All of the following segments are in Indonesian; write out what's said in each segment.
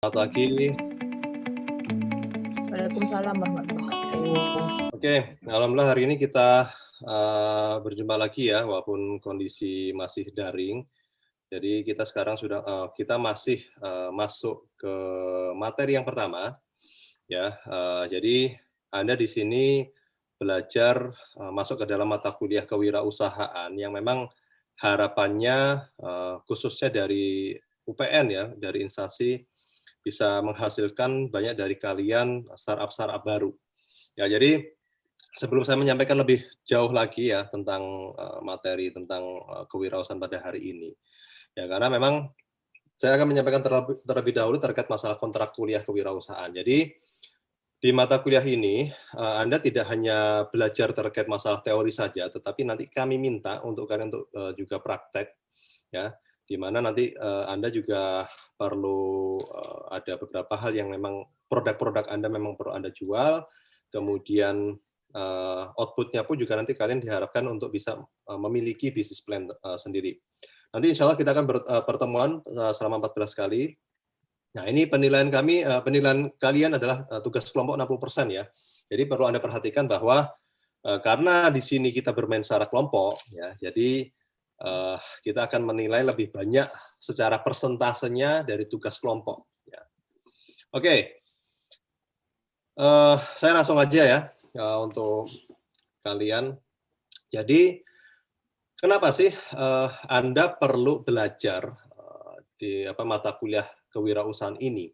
Selamat pagi. Waalaikumsalam warahmatullahi wabarakatuh. Oke, alhamdulillah hari ini kita berjumpa lagi ya, walaupun kondisi masih daring. Jadi kita sekarang sudah kita masih masuk ke materi yang pertama, ya. Jadi Anda di sini belajar masuk ke dalam mata kuliah kewirausahaan yang memang harapannya khususnya dari UPN ya, dari instansi bisa menghasilkan banyak dari kalian startup-startup baru. Ya, jadi sebelum saya menyampaikan lebih jauh lagi ya tentang materi tentang kewirausahaan pada hari ini. Ya, karena memang saya akan menyampaikan terlebih dahulu terkait masalah kontrak kuliah kewirausahaan. Jadi di mata kuliah ini Anda tidak hanya belajar terkait masalah teori saja, tetapi nanti kami minta untuk kalian untuk juga praktek ya, di mana nanti Anda juga perlu ada beberapa hal yang memang produk-produk Anda memang perlu Anda jual, kemudian output-nya pun juga nanti kalian diharapkan untuk bisa memiliki bisnis plan sendiri. Nanti insya Allah kita akan pertemuan selama 14 kali. Nah, ini penilaian kami, penilaian kalian adalah tugas kelompok 60% ya. Jadi perlu Anda perhatikan bahwa karena di sini kita bermain secara kelompok, ya, jadi kita akan menilai lebih banyak secara persentasenya dari tugas kelompok. Ya. Oke, saya langsung aja ya untuk kalian. Jadi kenapa sih Anda perlu belajar di mata kuliah kewirausahaan ini?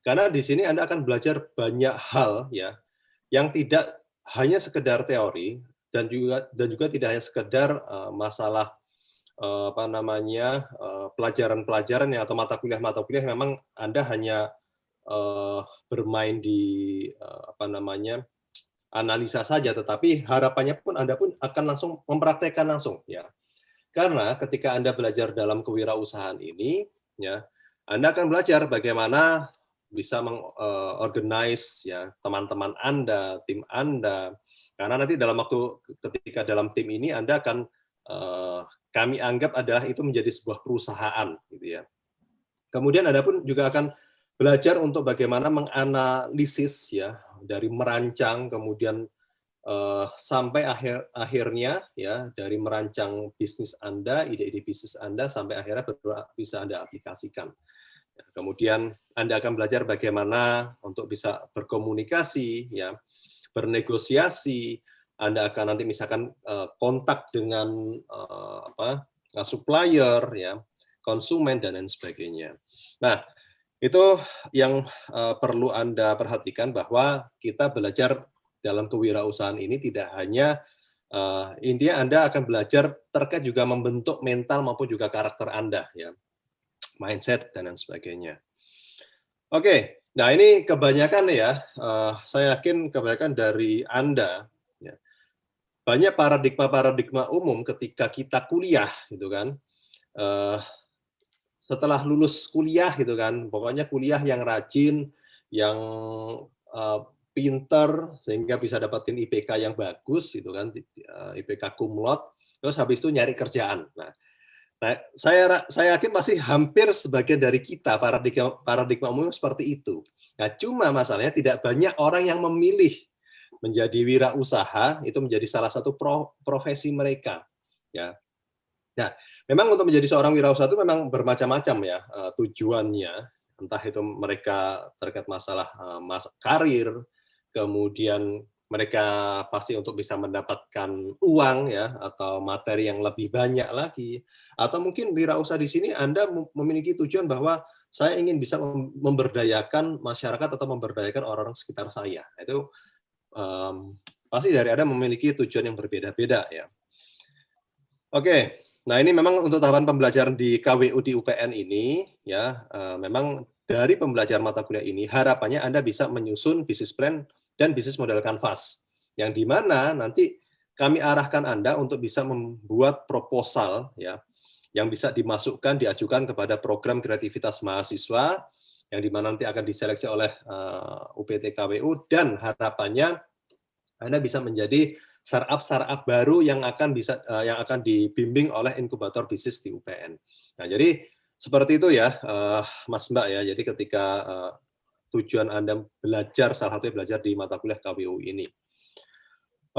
Karena di sini Anda akan belajar banyak hal ya yang tidak hanya sekedar teori dan juga tidak hanya sekedar masalah pelajaran-pelajaran atau mata kuliah yang memang Anda hanya bermain di analisa saja, tetapi harapannya pun Anda pun akan langsung mempraktekkan langsung ya. Karena ketika Anda belajar dalam kewirausahaan ini ya, Anda akan belajar bagaimana bisa mengorganize ya teman-teman Anda, tim Anda. Karena nanti dalam waktu ketika dalam tim ini Anda akan kami anggap adalah itu menjadi sebuah perusahaan gitu ya. Kemudian Anda pun juga akan belajar untuk bagaimana menganalisis ya dari merancang kemudian sampai akhirnya ya dari merancang bisnis Anda, ide-ide bisnis Anda sampai akhirnya bisa Anda aplikasikan. Kemudian Anda akan belajar bagaimana untuk bisa berkomunikasi ya, bernegosiasi. Anda akan nanti misalkan kontak dengan supplier ya, konsumen dan lain sebagainya. Nah, itu yang perlu Anda perhatikan bahwa kita belajar dalam kewirausahaan ini tidak hanya intinya Anda akan belajar terkait juga membentuk mental maupun juga karakter Anda ya, mindset dan lain sebagainya. Oke, nah ini kebanyakan ya, saya yakin kebanyakan dari Anda ya, banyak paradigma umum ketika kita kuliah gitu kan. Setelah lulus kuliah gitu kan, pokoknya kuliah yang rajin, yang pinter sehingga bisa dapetin IPK yang bagus gitu kan, IPK cum laude, terus habis itu nyari kerjaan. Nah, saya yakin pasti hampir sebagian dari kita paradigma umum seperti itu. Nah, cuma masalahnya tidak banyak orang yang memilih menjadi wirausaha itu menjadi salah satu profesi mereka. Ya, nah, memang untuk menjadi seorang wirausaha itu memang bermacam-macam ya tujuannya, entah itu mereka terkait masalah karir, kemudian mereka pasti untuk bisa mendapatkan uang ya atau materi yang lebih banyak lagi, atau mungkin wirausaha di sini Anda memiliki tujuan bahwa saya ingin bisa memberdayakan masyarakat atau memberdayakan orang-orang sekitar saya. Itu pasti dari Anda memiliki tujuan yang berbeda-beda ya. Oke, nah ini memang untuk tahapan pembelajaran di KWU di UPN ini ya, memang dari pembelajaran mata kuliah ini harapannya Anda bisa menyusun bisnis plan dan bisnis model kanvas, yang di mana nanti kami arahkan Anda untuk bisa membuat proposal ya, yang bisa diajukan kepada program kreativitas mahasiswa, yang di mana nanti akan diseleksi oleh UPT KWU, dan harapannya Anda bisa menjadi startup baru yang akan dibimbing oleh inkubator bisnis di UPN. Nah, jadi Seperti itu ya, Mas Mbak ya. Jadi ketika tujuan Anda belajar, salah satunya belajar di mata kuliah KWU ini.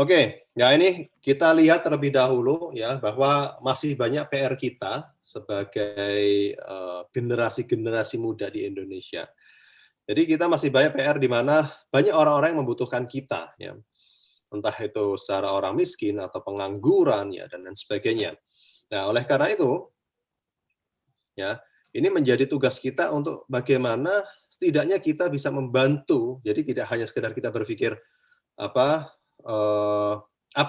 Oke, ya ini kita lihat terlebih dahulu ya bahwa masih banyak PR kita sebagai generasi-generasi muda di Indonesia. Jadi kita masih banyak PR di mana banyak orang-orang yang membutuhkan kita ya. Entah itu secara orang miskin atau pengangguran ya dan lain sebagainya. Nah, oleh karena itu ya, ini menjadi tugas kita untuk bagaimana setidaknya kita bisa membantu. Jadi tidak hanya sekedar kita berpikir apa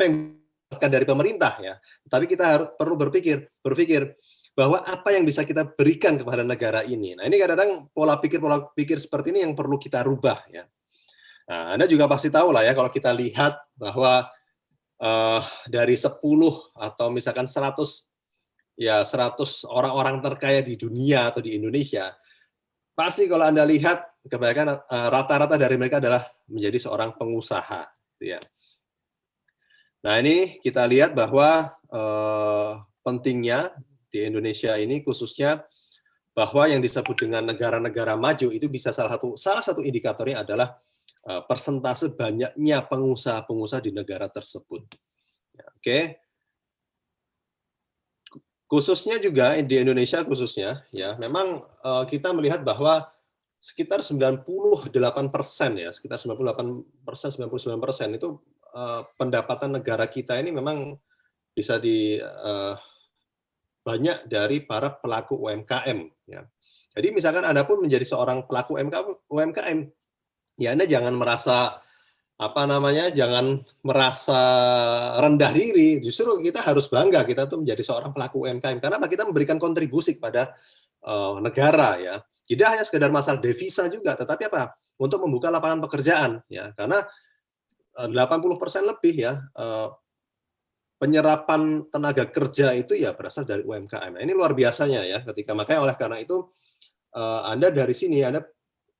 yang didapatkan dari pemerintah ya, tapi kita harus perlu berpikir bahwa apa yang bisa kita berikan kepada negara ini. Nah, ini kadang-kadang pola pikir seperti ini yang perlu kita rubah ya. Nah, Anda juga pasti tahu lah ya kalau kita lihat bahwa dari 10 atau misalkan 100 ya 100 orang-orang terkaya di dunia atau di Indonesia, pasti kalau Anda lihat kebanyakan rata-rata dari mereka adalah menjadi seorang pengusaha gitu ya. Nah, ini kita lihat bahwa pentingnya di Indonesia ini khususnya bahwa yang disebut dengan negara-negara maju itu bisa salah satu indikatornya adalah persentase banyaknya pengusaha-pengusaha di negara tersebut. Ya, oke. Khususnya juga di Indonesia khususnya ya, memang kita melihat bahwa sekitar 98% ya, sekitar 98%, 99% itu pendapatan negara kita ini memang bisa banyak dari para pelaku UMKM ya. Jadi misalkan Anda pun menjadi seorang pelaku UMKM, ya Anda jangan merasa jangan merasa rendah diri. Justru kita harus bangga kita tuh menjadi seorang pelaku UMKM. Karena kita memberikan kontribusi kepada negara ya. Tidak hanya sekedar masalah devisa juga, tetapi apa? Untuk membuka lapangan pekerjaan ya. Karena 80% lebih ya penyerapan tenaga kerja itu ya berasal dari UMKM. Nah, ini luar biasanya ya makanya oleh karena itu Anda dari sini Anda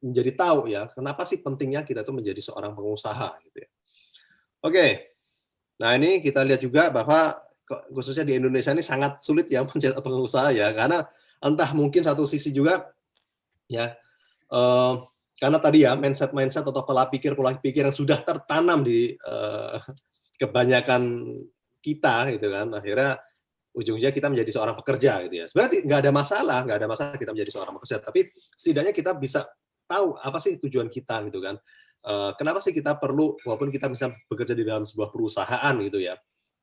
menjadi tahu ya kenapa sih pentingnya kita tuh menjadi seorang pengusaha gitu ya. Oke. Nah, ini kita lihat juga bahwa khususnya di Indonesia ini sangat sulit ya menjadi pengusaha ya karena entah mungkin satu sisi juga ya karena tadi ya mindset atau pola pikir yang sudah tertanam di kebanyakan kita gitu kan, akhirnya ujungnya kita menjadi seorang pekerja gitu ya. Sebenarnya nggak ada masalah kita menjadi seorang pekerja, tapi setidaknya kita bisa tahu apa sih tujuan kita gitu kan. Kenapa sih kita perlu, walaupun kita bisa bekerja di dalam sebuah perusahaan gitu ya,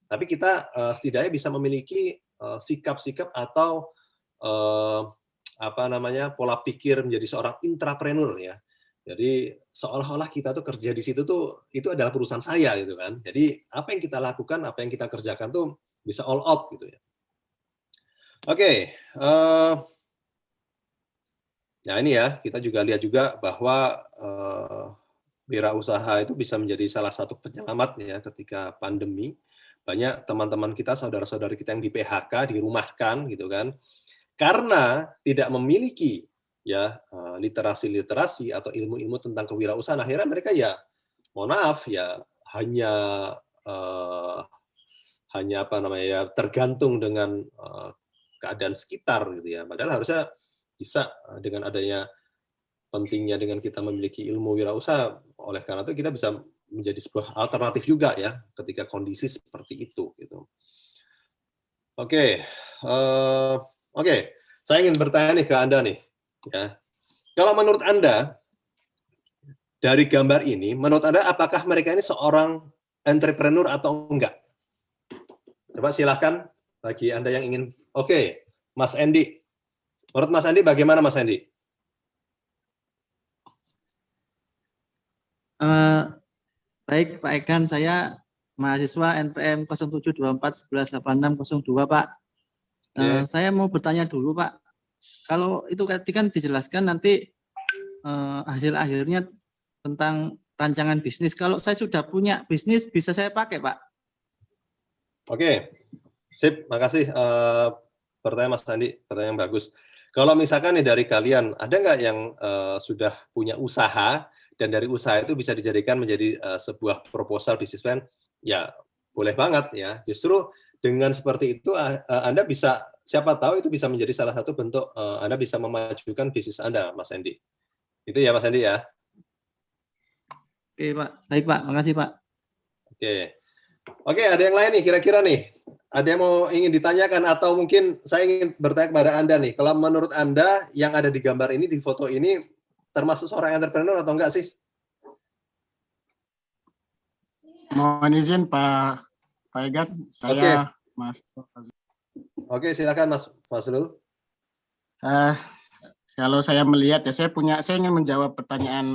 tapi kita setidaknya bisa memiliki sikap-sikap atau pola pikir menjadi seorang intrapreneur ya. Jadi seolah-olah kita tuh kerja di situ tuh itu adalah perusahaan saya gitu kan. Jadi apa yang kita lakukan, apa yang kita kerjakan tuh bisa all out gitu ya. Oke, nah ini ya kita juga lihat juga bahwa wirausaha itu bisa menjadi salah satu penyelamat ya ketika pandemi. Banyak teman-teman kita, saudara-saudari kita yang di-PHK, dirumahkan gitu kan. Karena tidak memiliki ya literasi-literasi atau ilmu-ilmu tentang kewirausahaan, akhirnya mereka ya mohon maaf ya hanya tergantung dengan keadaan sekitar gitu ya. Padahal harusnya bisa dengan adanya pentingnya dengan kita memiliki ilmu wirausaha, oleh karena itu kita bisa menjadi sebuah alternatif juga ya ketika kondisi seperti itu gitu. Oke, saya ingin bertanya nih ke Anda nih, ya. Kalau menurut Anda dari gambar ini, menurut Anda apakah mereka ini seorang entrepreneur atau enggak? Coba silahkan bagi Anda yang ingin. Oke, Mas Endi. Menurut Mas Endi bagaimana Mas Endi? Baik Pak Egan, saya mahasiswa NPM 0724118602 Pak. Saya mau bertanya dulu Pak. Kalau itu tadi kan dijelaskan nanti hasil akhirnya tentang rancangan bisnis. Kalau saya sudah punya bisnis, bisa saya pakai Pak? Oke, sip, makasih pertanyaan Mas Andi, pertanyaan yang bagus. Kalau misalkan nih dari kalian, ada nggak yang sudah punya usaha, dan dari usaha itu bisa dijadikan menjadi sebuah proposal bisnis plan? Ya, boleh banget ya. Justru dengan seperti itu Anda bisa siapa tahu itu bisa menjadi salah satu bentuk Anda bisa memajukan bisnis Anda, Mas Hendy. Itu ya, Mas Hendy ya. Oke, Pak. Baik, Pak. Makasih, Pak. Oke, ada yang lain nih kira-kira nih. Ada yang mau ingin ditanyakan atau mungkin saya ingin bertanya kepada Anda nih. Kalau menurut Anda yang ada di gambar ini, di foto ini, termasuk seorang entrepreneur atau enggak sih? Mohon izin Pak Egan, saya Mas. Oke, silakan Mas Fazlul. Kalau saya melihat ya, saya ingin menjawab pertanyaan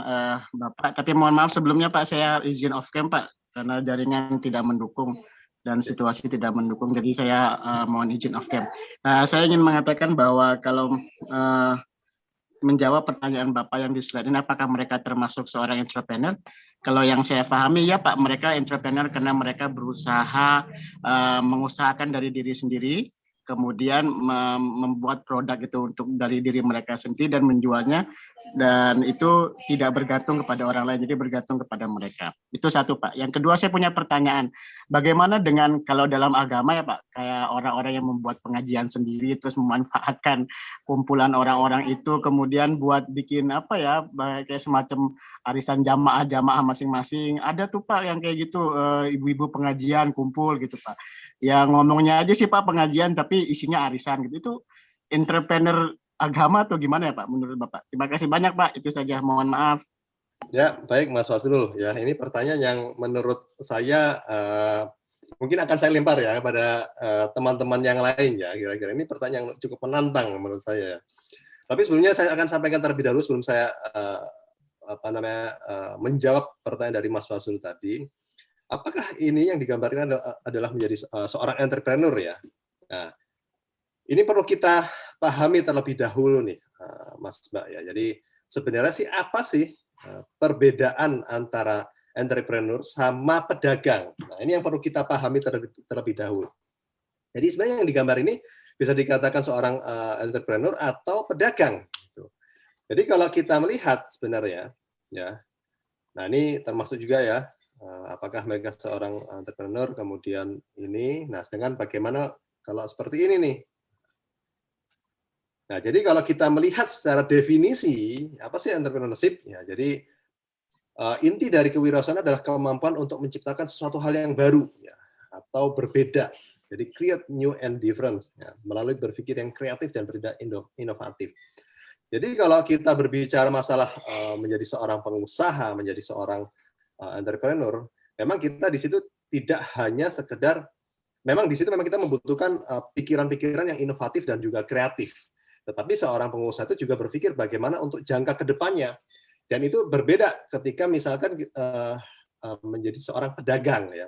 Bapak, tapi mohon maaf sebelumnya Pak, saya izin off cam Pak, karena jaringan tidak mendukung dan situasi tidak mendukung, jadi saya mohon izin off cam. Saya ingin mengatakan bahwa kalau menjawab pertanyaan Bapak yang di slide ini, apakah mereka termasuk seorang entrepreneur? Kalau yang saya pahami ya Pak, mereka entrepreneur karena mereka berusaha mengusahakan dari diri sendiri, kemudian membuat produk itu untuk dari diri mereka sendiri dan menjualnya, dan itu tidak bergantung kepada orang lain, jadi bergantung kepada mereka. Itu satu Pak. Yang kedua, saya punya pertanyaan, bagaimana dengan kalau dalam agama ya Pak, kayak orang-orang yang membuat pengajian sendiri terus memanfaatkan kumpulan orang-orang itu kemudian buat bikin apa ya, kayak semacam arisan jamaah masing-masing. Ada tuh Pak yang kayak gitu, ibu-ibu pengajian kumpul gitu Pak. Ya ngomongnya aja sih Pak pengajian tapi isinya arisan gitu. Itu entrepreneur agama atau gimana ya Pak menurut Bapak? Terima kasih banyak Pak, itu saja, mohon maaf. Ya, baik Mas Fazlul. Ya, ini pertanyaan yang menurut saya mungkin akan saya lempar ya kepada teman-teman yang lain ya. Kira-kira ini pertanyaan yang cukup menantang menurut saya. Tapi sebelumnya saya akan sampaikan terlebih dahulu sebelum saya menjawab pertanyaan dari Mas Fazlul tadi. Apakah ini yang digambarkan adalah menjadi seorang entrepreneur ya? Nah, ini perlu kita pahami terlebih dahulu nih, Mas Mbak ya. Jadi sebenarnya sih apa sih perbedaan antara entrepreneur sama pedagang? Nah, ini yang perlu kita pahami terlebih dahulu. Jadi sebenarnya yang digambar ini bisa dikatakan seorang entrepreneur atau pedagang. Jadi kalau kita melihat sebenarnya, ya, nah ini termasuk juga ya, apakah mereka seorang entrepreneur, kemudian ini, nah sedangkan bagaimana kalau seperti ini nih. Nah, jadi kalau kita melihat secara definisi, apa sih entrepreneurship? Ya, jadi inti dari kewirausahaan adalah kemampuan untuk menciptakan sesuatu hal yang baru ya, atau berbeda. Jadi create new and different ya, melalui berpikir yang kreatif dan inovatif. Jadi kalau kita berbicara masalah menjadi seorang pengusaha, menjadi seorang entrepreneur, memang kita di situ tidak hanya sekedar, memang di situ memang kita membutuhkan pikiran-pikiran yang inovatif dan juga kreatif. Tetapi seorang pengusaha itu juga berpikir bagaimana untuk jangka ke depannya. Dan itu berbeda ketika misalkan menjadi seorang pedagang ya.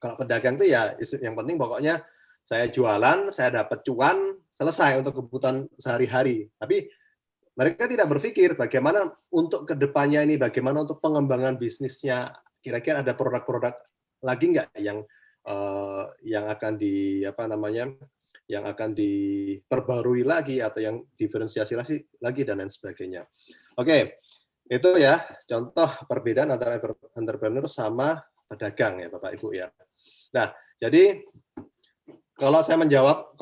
Kalau pedagang itu ya yang penting pokoknya saya jualan, saya dapat cuan, selesai untuk kebutuhan sehari-hari. Tapi mereka tidak berpikir bagaimana untuk ke depannya ini, bagaimana untuk pengembangan bisnisnya. Kira-kira ada produk-produk lagi nggak yang akan yang akan diperbarui lagi atau yang diferensiasi lagi dan lain sebagainya. Oke, itu ya contoh perbedaan antara entrepreneur sama pedagang ya Bapak Ibu ya. Nah, jadi kalau saya menjawab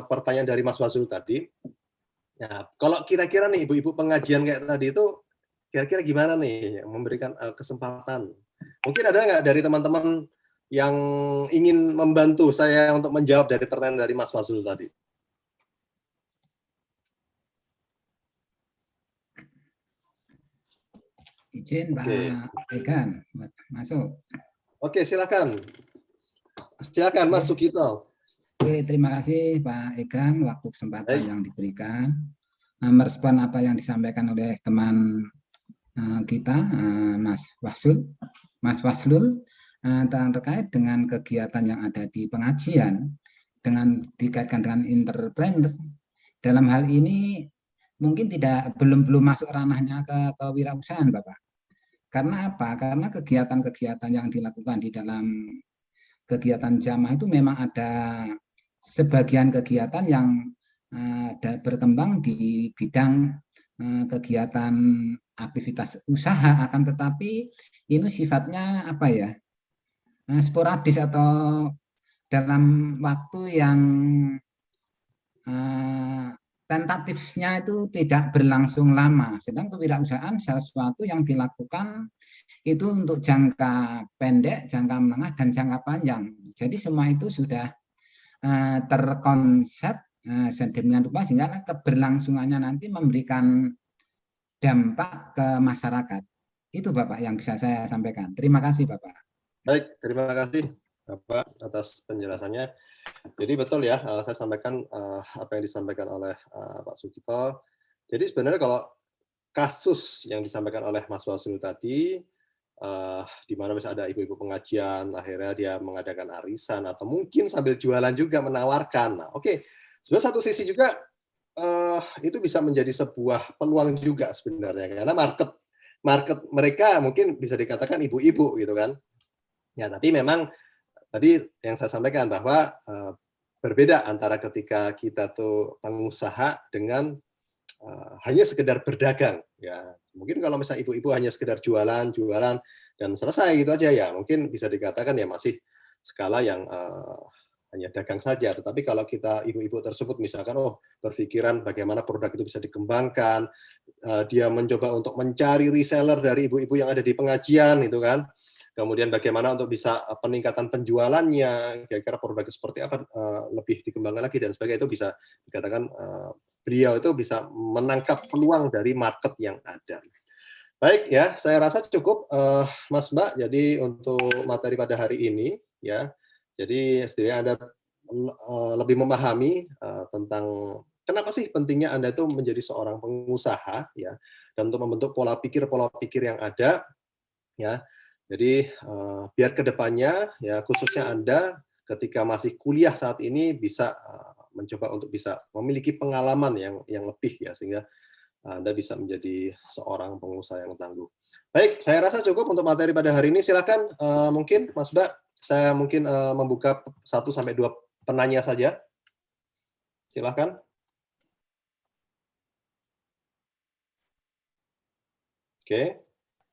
pertanyaan dari Mas Fazlul tadi, nah kalau kira-kira nih ibu-ibu pengajian kayak tadi itu kira-kira gimana nih memberikan kesempatan? Mungkin ada nggak dari teman-teman yang ingin membantu saya untuk menjawab dari pertanyaan dari Mas Fazlul tadi? Izin Pak Egan, masuk. Oke, silakan. Silakan Mas Sugito. Oke, terima kasih Pak Egan waktu kesempatan yang diberikan. Merespon apa yang disampaikan oleh teman kita, Mas Fazlul, terkait dengan kegiatan yang ada di pengajian dengan dikaitkan dengan entrepreneur. Dalam hal ini mungkin belum masuk ranahnya ke kewirausahaan Bapak. Karena apa? Karena kegiatan-kegiatan yang dilakukan di dalam kegiatan jamaah itu memang ada sebagian kegiatan yang berkembang di bidang kegiatan aktivitas usaha, akan tetapi ini sifatnya apa ya, sporadis atau dalam waktu yang tentatifnya itu tidak berlangsung lama. Sedang kewirausahaan sesuatu yang dilakukan itu untuk jangka pendek, jangka menengah, dan jangka panjang. Jadi semua itu sudah terkonsep sedemikian rupa sehingga keberlangsungannya nanti memberikan dampak ke masyarakat. Itu Bapak yang bisa saya sampaikan. Terima kasih Bapak. Baik, terima kasih Bapak atas penjelasannya. Jadi betul ya, saya sampaikan apa yang disampaikan oleh Pak Sugito. Jadi sebenarnya kalau kasus yang disampaikan oleh Mas Wasrul tadi, di mana misalnya ada ibu-ibu pengajian, akhirnya dia mengadakan arisan, atau mungkin sambil jualan juga menawarkan. Nah, oke. Sebenarnya satu sisi juga itu bisa menjadi sebuah peluang juga sebenarnya, karena market mereka mungkin bisa dikatakan ibu-ibu gitu kan. Ya, tapi memang tadi yang saya sampaikan bahwa berbeda antara ketika kita tuh pengusaha dengan hanya sekedar berdagang. Ya, mungkin kalau misalnya ibu-ibu hanya sekedar jualan dan selesai gitu aja ya, mungkin bisa dikatakan ya masih skala yang hanya dagang saja. Tetapi kalau kita ibu-ibu tersebut misalkan berpikiran bagaimana produk itu bisa dikembangkan, dia mencoba untuk mencari reseller dari ibu-ibu yang ada di pengajian itu kan. Kemudian bagaimana untuk bisa peningkatan penjualannya, kira-kira produk seperti apa lebih dikembangkan lagi dan sebagainya, itu bisa dikatakan beliau itu bisa menangkap peluang dari market yang ada. Baik ya, saya rasa cukup Mas Mbak. Jadi untuk materi pada hari ini ya. Jadi setidaknya Anda lebih memahami tentang kenapa sih pentingnya Anda itu menjadi seorang pengusaha ya, dan untuk membentuk pola pikir yang ada ya. Jadi biar kedepannya ya khususnya Anda ketika masih kuliah saat ini bisa mencoba untuk bisa memiliki pengalaman yang lebih ya, sehingga Anda bisa menjadi seorang pengusaha yang tangguh. Baik, saya rasa cukup untuk materi pada hari ini. Silakan mungkin Mas Mbak, saya mungkin membuka 1 sampai 2 penanya saja. Silakan. Oke.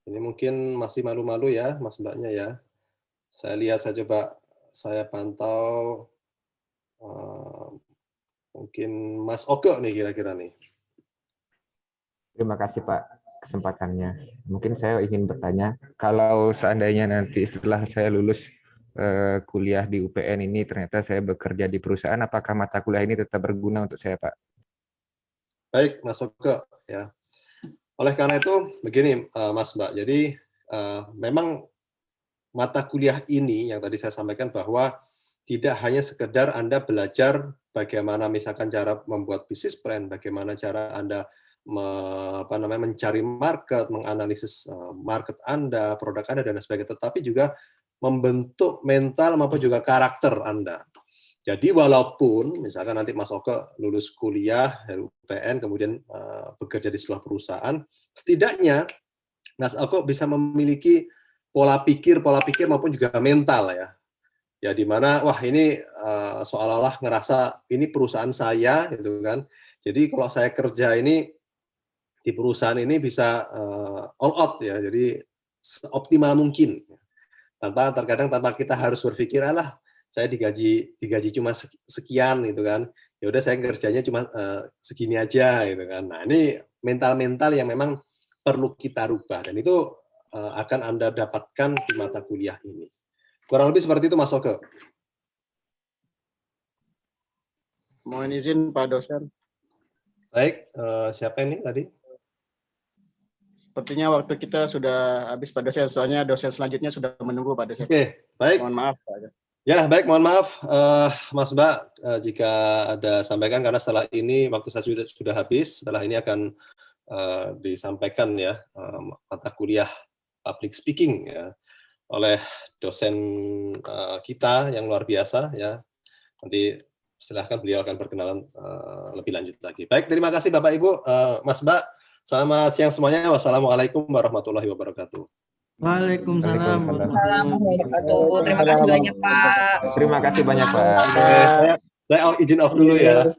Ini mungkin masih malu-malu ya Mas Mbaknya ya. Saya lihat, saya pantau mungkin Mas Oke nih kira-kira nih. Terima kasih Pak kesempatannya. Mungkin saya ingin bertanya, kalau seandainya nanti setelah saya lulus kuliah di UPN ini ternyata saya bekerja di perusahaan, apakah mata kuliah ini tetap berguna untuk saya Pak? Baik Mas Oke ya. Oleh karena itu begini Mas Mbak, jadi memang mata kuliah ini yang tadi saya sampaikan bahwa tidak hanya sekedar Anda belajar bagaimana misalkan cara membuat bisnis plan, bagaimana cara Anda mencari market, menganalisis market Anda, produk Anda dan sebagainya, tetapi juga membentuk mental maupun juga karakter Anda. Jadi walaupun misalkan nanti Mas Oke lulus kuliah dari UPN kemudian bekerja di sebuah perusahaan, setidaknya Mas Oke bisa memiliki pola pikir maupun juga mental ya. Ya di mana wah ini seolah-olah ngerasa ini perusahaan saya gitu kan. Jadi kalau saya kerja ini di perusahaan ini bisa all out ya. Jadi seoptimal mungkin. Terkadang tanpa kita harus berpikir alah saya digaji cuma sekian gitu kan. Ya udah saya kerjanya cuma segini aja gitu kan. Nah, ini mental-mental yang memang perlu kita rubah dan itu akan Anda dapatkan di mata kuliah ini. Kurang lebih seperti itu Mas Oke. Mohon izin Pak dosen. Baik, siapa ini tadi? Sepertinya waktu kita sudah habis Pak dosen, soalnya dosen selanjutnya sudah menunggu Pak dosen. Oke, baik. Mohon maaf Pak. Ya, baik, mohon maaf Mas Mbak jika ada sampaikan karena setelah ini waktu saya sudah habis, setelah ini akan disampaikan ya mata kuliah public speaking ya oleh dosen kita yang luar biasa ya. Nanti silahkan beliau akan berkenalan lebih lanjut lagi. Baik, terima kasih Bapak Ibu, Mas Mbak. Selamat siang semuanya. Wassalamualaikum warahmatullahi wabarakatuh. Waalaikumsalam. Assalamualaikum. Terima kasih banyak Pak. Terima kasih banyak Pak. Saya izin off dulu ya.